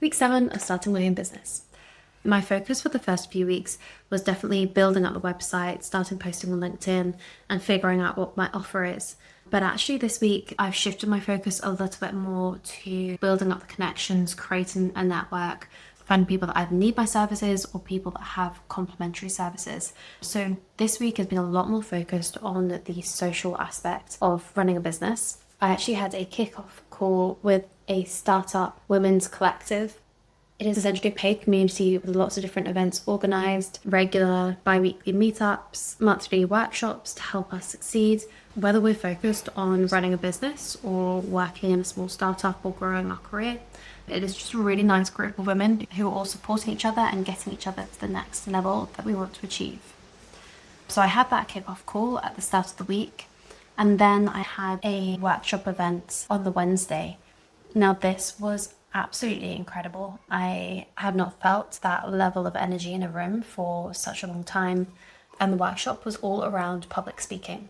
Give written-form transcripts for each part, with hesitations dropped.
Week 7 of starting my own business. My focus for the first few weeks was definitely building up the website, starting posting on LinkedIn, and figuring out what my offer is. But actually this week, I've shifted my focus a little bit more to building up the connections, creating a network, finding people that either need my services or people that have complementary services. So this week has been a lot more focused on the social aspect of running a business. I actually had a kickoff call with a startup women's collective. It is essentially a paid community with lots of different events organised, regular bi-weekly meetups, monthly workshops to help us succeed, whether we're focused on running a business or working in a small startup or growing our career. It is just a really nice group of women who are all supporting each other and getting each other to the next level that we want to achieve. So I had that kickoff call at the start of the week, and then I had a workshop event on the Wednesday. Now this was absolutely incredible. I have not felt that level of energy in a room for such a long time, and the workshop was all around public speaking.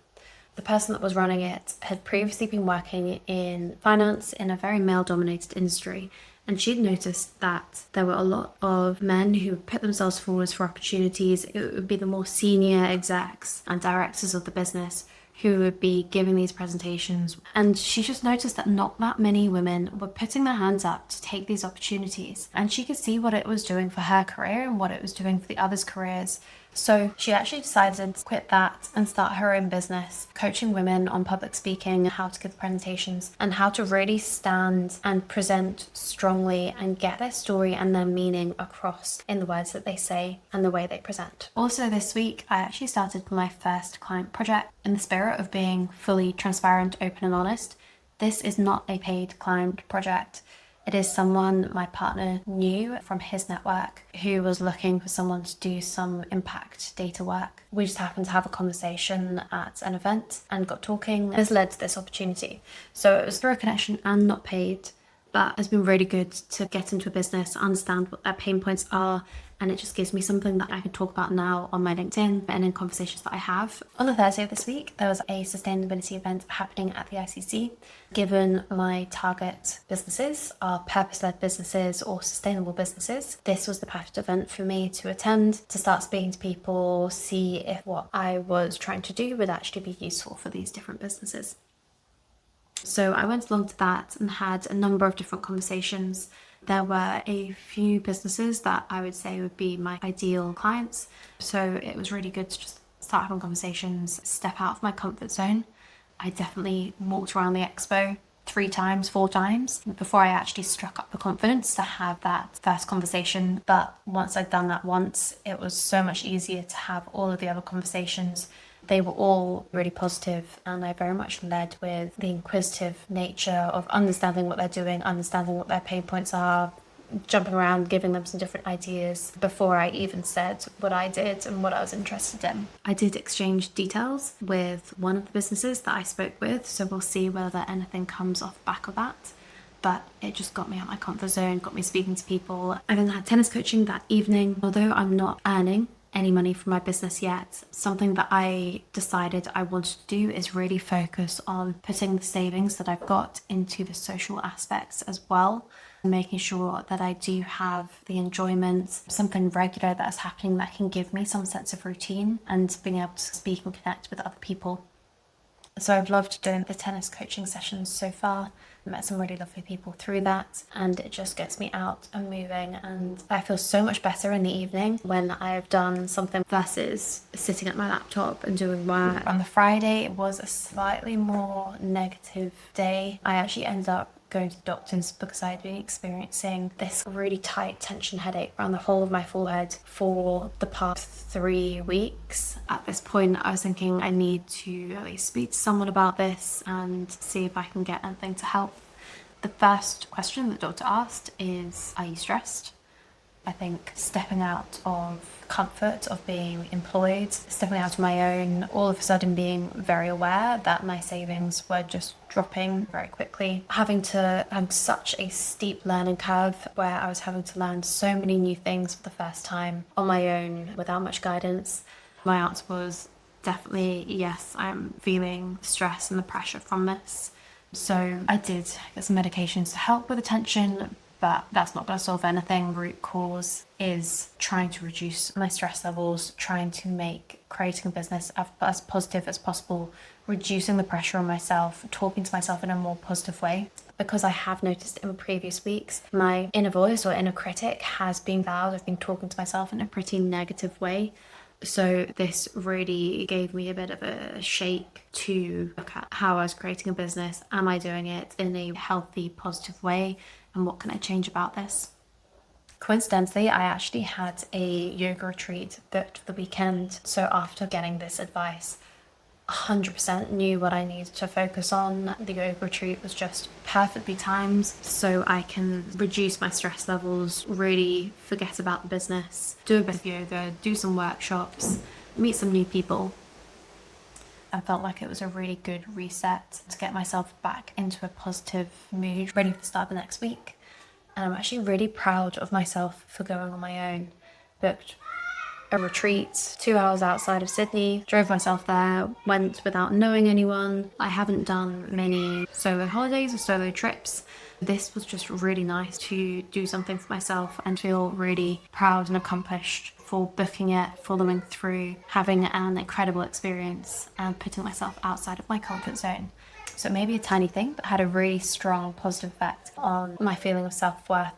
The person that was running it had previously been working in finance in a very male-dominated industry, and she'd noticed that there were a lot of men who would put themselves forward for opportunities. It would be the more senior execs and directors of the business who would be giving these presentations. And she just noticed that not that many women were putting their hands up to take these opportunities. And she could see what it was doing for her career and what it was doing for the others' careers. So she actually decided to quit that and start her own business, coaching women on public speaking, how to give presentations, and how to really stand and present strongly and get their story and their meaning across in the words that they say and the way they present. Also this week, I actually started my first client project. In the spirit of being fully transparent, open and honest, this is not a paid client project. It is someone my partner knew from his network who was looking for someone to do some impact data work. We just happened to have a conversation at an event and got talking. This led to this opportunity. So it was through a connection and not paid, but it's been really good to get into a business, understand what their pain points are, and it just gives me something that I can talk about now on my LinkedIn and in conversations that I have. On the Thursday of this week, there was a sustainability event happening at the ICC. Given my target businesses are purpose-led businesses or sustainable businesses, this was the perfect event for me to attend, to start speaking to people, see if what I was trying to do would actually be useful for these different businesses. So I went along to that and had a number of different conversations. There were a few businesses that I would say would be my ideal clients. So it was really good to just start having conversations, step out of my comfort zone. I definitely walked around the expo 3 times, 4 times before I actually struck up the confidence to have that first conversation. But once I'd done that once, it was so much easier to have all of the other conversations. They were all really positive, and I very much led with the inquisitive nature of understanding what they're doing, understanding what their pain points are, jumping around, giving them some different ideas before I even said what I did and what I was interested in. I did exchange details with one of the businesses that I spoke with, so we'll see whether anything comes off the back of that. But it just got me out of my comfort zone, got me speaking to people. I then had tennis coaching that evening. Although I'm not earning any money from my business yet, something that I decided I wanted to do is really focus on putting the savings that I've got into the social aspects as well, making sure that I do have the enjoyment, something regular that is happening that can give me some sense of routine and being able to speak and connect with other people. So I've loved doing the tennis coaching sessions so far. I met some really lovely people through that, and it just gets me out and moving, and I feel so much better in the evening when I've done something versus sitting at my laptop and doing work. On the Friday, it was a slightly more negative day. I actually ended up going to the doctors because I'd been experiencing this really tight tension headache around the whole of my forehead for the past 3 weeks. At this point, I was thinking I need to at least speak to someone about this and see if I can get anything to help. The first question the doctor asked is, are you stressed? I think stepping out of comfort of being employed, stepping out of my own, all of a sudden being very aware that my savings were just dropping very quickly, having to such a steep learning curve where I was having to learn so many new things for the first time on my own without much guidance. My answer was definitely yes, I'm feeling stress and the pressure from this. So I did get some medications to help with the tension, but that's not going to solve anything. Root cause is trying to reduce my stress levels, trying to make creating a business as positive as possible, reducing the pressure on myself, talking to myself in a more positive way. Because I have noticed in previous weeks, my inner voice or inner critic has been loud. I've been talking to myself in a pretty negative way. So this really gave me a bit of a shake to look at how I was creating a business. Am I doing it in a healthy, positive way? And what can I change about this? Coincidentally, I actually had a yoga retreat booked for the weekend. So after getting this advice, 100% knew what I needed to focus on. The yoga retreat was just perfectly timed so I can reduce my stress levels, really forget about the business, do a bit of yoga, do some workshops, meet some new people. I felt like it was a really good reset to get myself back into a positive mood, ready for the start of the next week. And I'm actually really proud of myself for going on my own. Booked a retreat 2 hours outside of Sydney, drove myself there, went without knowing anyone. I haven't done many solo holidays or solo trips. This was just really nice to do something for myself and feel really proud and accomplished for booking it, following through, having an incredible experience and putting myself outside of my comfort zone. So it may be a tiny thing, but had a really strong positive effect on my feeling of self-worth.